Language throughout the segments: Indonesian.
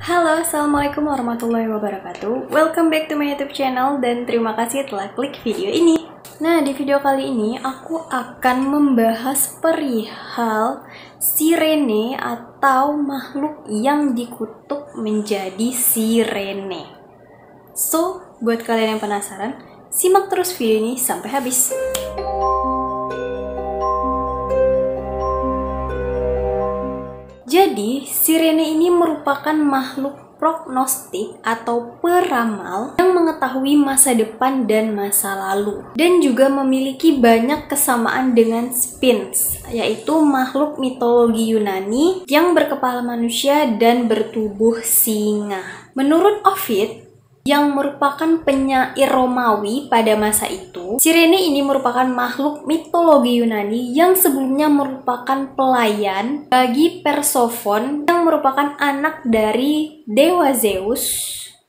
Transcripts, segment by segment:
Halo, Assalamualaikum warahmatullahi wabarakatuh. Welcome back to my YouTube channel dan terima kasih telah klik video ini. Nah, di video kali ini aku akan membahas perihal sirene atau makhluk yang dikutuk menjadi sirene. So, buat kalian yang penasaran, simak terus video ini sampai habis. Jadi, sirene ini merupakan makhluk prognostik atau peramal yang mengetahui masa depan dan masa lalu, dan juga memiliki banyak kesamaan dengan Sphinx, yaitu makhluk mitologi Yunani yang berkepala manusia dan bertubuh singa. Menurut Ovid, yang merupakan penyair Romawi pada masa itu, sirene ini merupakan makhluk mitologi Yunani yang sebelumnya merupakan pelayan bagi Persephone yang merupakan anak dari Dewa Zeus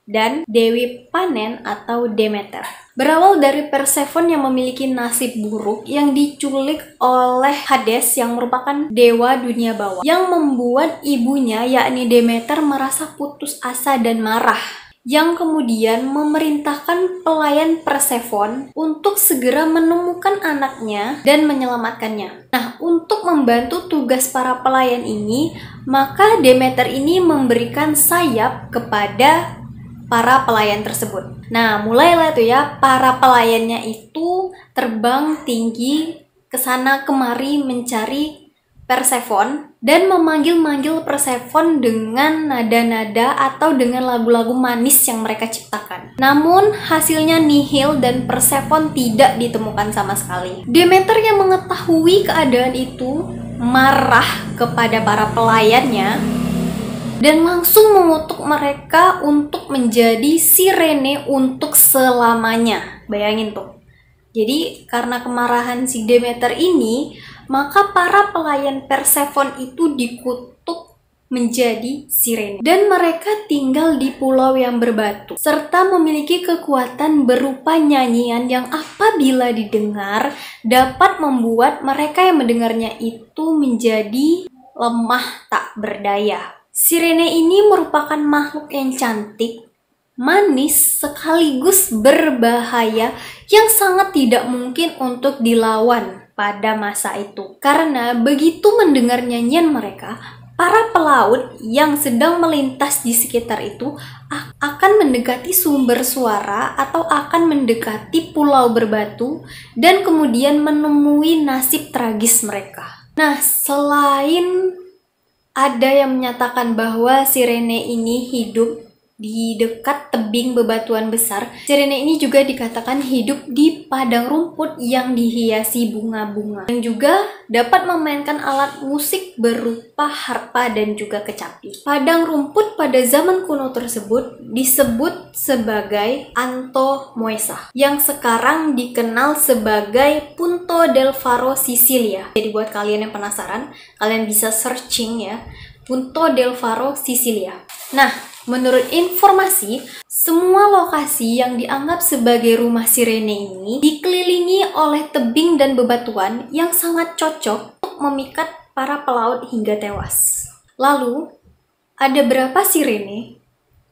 dan Dewi Panen atau Demeter. Berawal dari Persephone yang memiliki nasib buruk yang diculik oleh Hades yang merupakan dewa dunia bawah, yang membuat ibunya yakni Demeter merasa putus asa dan marah, yang kemudian memerintahkan pelayan Persephone untuk segera menemukan anaknya dan menyelamatkannya. Nah, untuk membantu tugas para pelayan ini, maka Demeter ini memberikan sayap kepada para pelayan tersebut. Nah, mulailah tuh ya, para pelayannya itu terbang tinggi ke sana kemari mencari Persephone dan memanggil-manggil Persephone dengan nada-nada atau dengan lagu-lagu manis yang mereka ciptakan. Namun hasilnya nihil dan Persephone tidak ditemukan sama sekali. Demeter yang mengetahui keadaan itu marah kepada para pelayannya dan langsung mengutuk mereka untuk menjadi sirene untuk selamanya. Bayangin tuh. Jadi karena kemarahan si Demeter ini, maka para pelayan Persephone itu dikutuk menjadi sirene. Dan mereka tinggal di pulau yang berbatu, serta memiliki kekuatan berupa nyanyian yang apabila didengar, dapat membuat mereka yang mendengarnya itu menjadi lemah tak berdaya. Sirene ini merupakan makhluk yang cantik, manis, sekaligus berbahaya yang sangat tidak mungkin untuk dilawan pada masa itu. Karena begitu mendengar nyanyian mereka, para pelaut yang sedang melintas di sekitar itu akan mendekati sumber suara atau akan mendekati pulau berbatu dan kemudian menemui nasib tragis mereka. Nah, selain ada yang menyatakan bahwa sirene ini hidup di dekat tebing bebatuan besar, sirene ini juga dikatakan hidup di padang rumput yang dihiasi bunga-bunga, yang juga dapat memainkan alat musik berupa harpa dan juga kecapi. Padang rumput pada zaman kuno tersebut disebut sebagai Anto Moesa, yang sekarang dikenal sebagai Punto del Faro, Sisilia. Jadi buat kalian yang penasaran, kalian bisa searching ya, Punto del Faro, Sisilia. Nah, menurut informasi, semua lokasi yang dianggap sebagai rumah sirene ini dikelilingi oleh tebing dan bebatuan yang sangat cocok untuk memikat para pelaut hingga tewas. Lalu, ada berapa sirene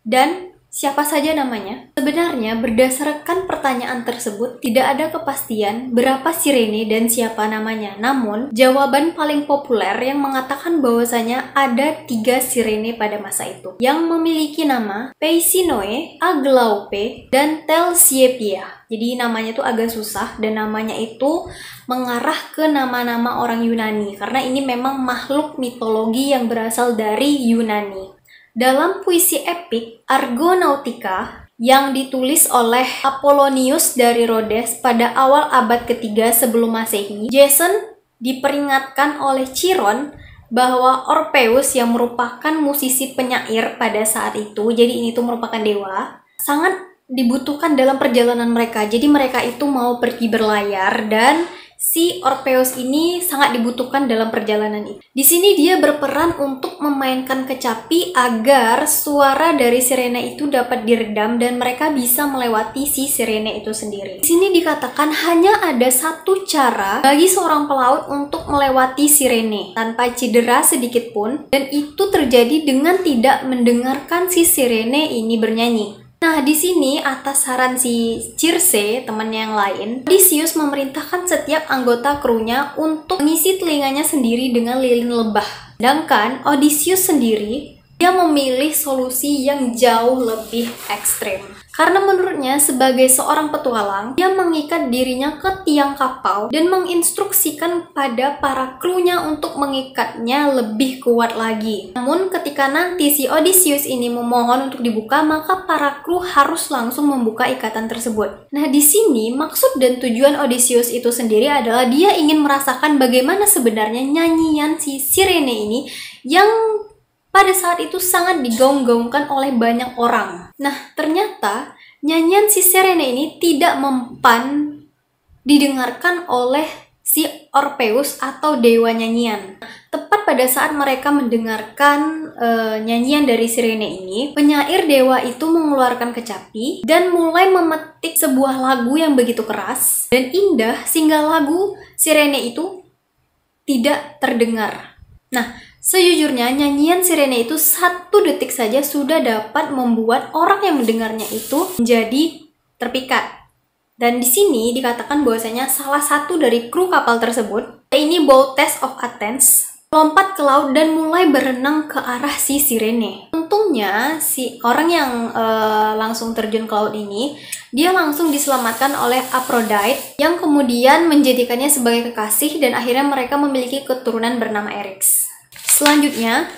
dan siapa saja namanya? Sebenarnya berdasarkan pertanyaan tersebut tidak ada kepastian berapa sirene dan siapa namanya. Namun jawaban paling populer yang mengatakan bahwasanya ada 3 sirene pada masa itu yang memiliki nama Peisinoe, Aglaupe, dan Telsiepia. Jadi namanya itu agak susah dan namanya itu mengarah ke nama-nama orang Yunani karena ini memang makhluk mitologi yang berasal dari Yunani. Dalam puisi epik Argonautica yang ditulis oleh Apollonius dari Rhodes pada awal abad ketiga sebelum Masehi, Jason diperingatkan oleh Chiron bahwa Orpheus yang merupakan musisi penyair pada saat itu, jadi ini tuh merupakan dewa, sangat dibutuhkan dalam perjalanan mereka. Jadi mereka itu mau pergi berlayar dan si Orpheus ini sangat dibutuhkan dalam perjalanan itu. Di sini dia berperan untuk memainkan kecapi agar suara dari sirene itu dapat diredam dan mereka bisa melewati si sirene itu sendiri. Di sini dikatakan hanya ada satu cara bagi seorang pelaut untuk melewati sirene tanpa cedera sedikit pun, dan itu terjadi dengan tidak mendengarkan si sirene ini bernyanyi. Nah, di sini atas saran si Circe, temannya yang lain, Odysseus memerintahkan setiap anggota krunya untuk mengisi telinganya sendiri dengan lilin lebah. Sedangkan Odysseus sendiri, dia memilih solusi yang jauh lebih ekstrem. Karena menurutnya sebagai seorang petualang, dia mengikat dirinya ke tiang kapal dan menginstruksikan pada para krunya untuk mengikatnya lebih kuat lagi. Namun ketika nanti si Odysseus ini memohon untuk dibuka, maka para kru harus langsung membuka ikatan tersebut. Nah, di sini maksud dan tujuan Odysseus itu sendiri adalah dia ingin merasakan bagaimana sebenarnya nyanyian si sirene ini yang pada saat itu sangat digaung-gaungkan oleh banyak orang. Nah, ternyata nyanyian si sirene ini tidak mempan didengarkan oleh si Orpheus atau dewa nyanyian. Tepat pada saat mereka mendengarkan nyanyian dari sirene ini, penyair dewa itu mengeluarkan kecapi dan mulai memetik sebuah lagu yang begitu keras dan indah sehingga lagu sirene itu tidak terdengar. Nah, sejujurnya nyanyian sirene itu 1 detik saja sudah dapat membuat orang yang mendengarnya itu menjadi terpikat. Dan di sini dikatakan bahwasanya salah satu dari kru kapal tersebut, ini Boethes of Athens, lompat ke laut dan mulai berenang ke arah si sirene. Untungnya si orang yang langsung terjun ke laut ini, dia langsung diselamatkan oleh Aphrodite yang kemudian menjadikannya sebagai kekasih dan akhirnya mereka memiliki keturunan bernama Eryx. Selanjutnya,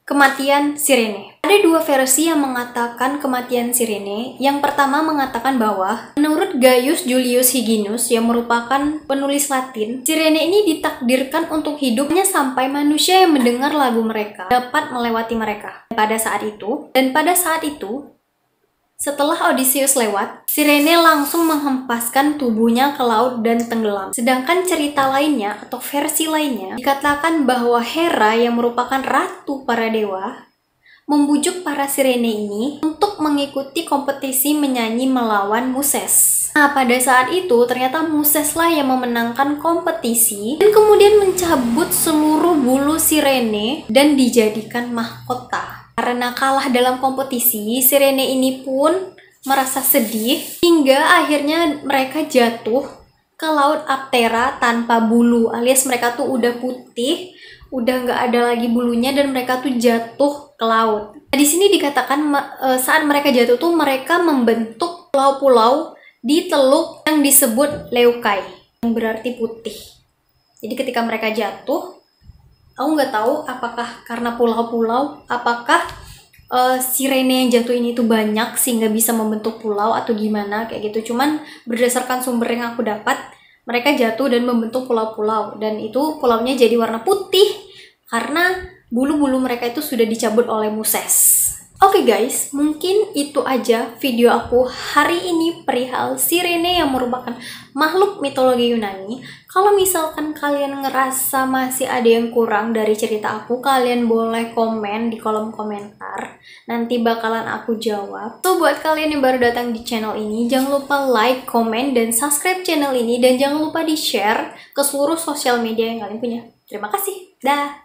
kematian sirene. Ada 2 versi yang mengatakan kematian sirene. Yang pertama mengatakan bahwa menurut Gaius Julius Hyginus yang merupakan penulis Latin, sirene ini ditakdirkan untuk hidupnya sampai manusia yang mendengar lagu mereka dapat melewati mereka. Pada saat itu, setelah Odysseus lewat, sirene langsung menghempaskan tubuhnya ke laut dan tenggelam. Sedangkan cerita lainnya atau versi lainnya dikatakan bahwa Hera yang merupakan ratu para dewa membujuk para sirene ini untuk mengikuti kompetisi menyanyi melawan Muses. Nah, pada saat itu ternyata Muses lah yang memenangkan kompetisi dan kemudian mencabut seluruh bulu sirene dan dijadikan mahkota. Karena kalah dalam kompetisi, sirene ini pun merasa sedih hingga akhirnya mereka jatuh ke laut Aptera tanpa bulu, alias mereka tuh udah putih, udah nggak ada lagi bulunya dan mereka tuh jatuh ke laut. Nah, di sini dikatakan saat mereka jatuh tuh mereka membentuk pulau-pulau di teluk yang disebut Leukai, yang berarti putih. Jadi ketika mereka jatuh, aku nggak tahu apakah karena pulau-pulau, apakah sirene yang jatuh ini tuh banyak sehingga bisa membentuk pulau atau gimana kayak gitu. Cuman berdasarkan sumber yang aku dapat, mereka jatuh dan membentuk pulau-pulau dan itu pulaunya jadi warna putih karena bulu-bulu mereka itu sudah dicabut oleh Muses. Oke guys, mungkin itu aja video aku hari ini perihal sirene yang merupakan makhluk mitologi Yunani. Kalau misalkan kalian ngerasa masih ada yang kurang dari cerita aku, kalian boleh komen di kolom komentar. Nanti bakalan aku jawab. So, buat kalian yang baru datang di channel ini, jangan lupa like, komen, dan subscribe channel ini. Dan jangan lupa di-share ke seluruh sosial media yang kalian punya. Terima kasih. Dah!